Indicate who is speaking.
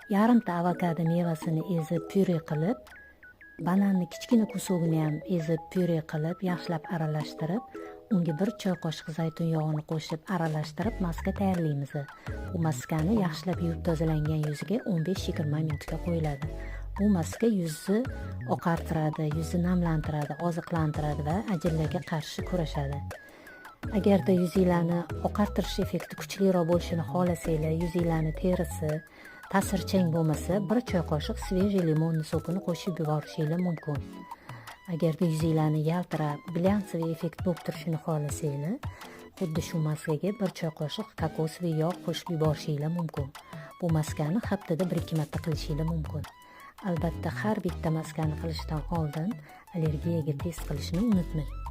Speaker 1: yarimta avokado mevasini ezib pyure qilib, bananni kichkina kusogini ham ezib pyure qilib, yaxshilab aralashtirib, unga 1 choy qoshiq zaytun yog'ini qo'shib aralashtirib maska tayyorlaymiz. Bu maskani yaxshilab yuvib tozalangan yuziga 15-20 minutga qo'yiladi. Bu maska yuzni oqartiradi, yuzni namlantiradi, oziqlantiradi va ajinlarga qarshi kurashadi. Agarda yuzinglarni oqartirish effekti kuchliroq bo'lishini xohlasanglar, yuzinglarni terisi ta'sirchan bo'lmasa, 1 choy qoshiq svejiy limonni sokini qo'shib yuborishingiz mumkin. Agarda yuzinglarni yaltirab, glyansiy effekt bo'lib turishini xohlasanglar, xuddi shu maskaga 1 choy qoshiq kokosli yog' qo'shib yuborishingiz mumkin. Bu maskani haftada 1-2 marta qilishingiz mumkin. Albatta, har bitta maskani qilishdan oldin allergiyaga test qilishni unutmang.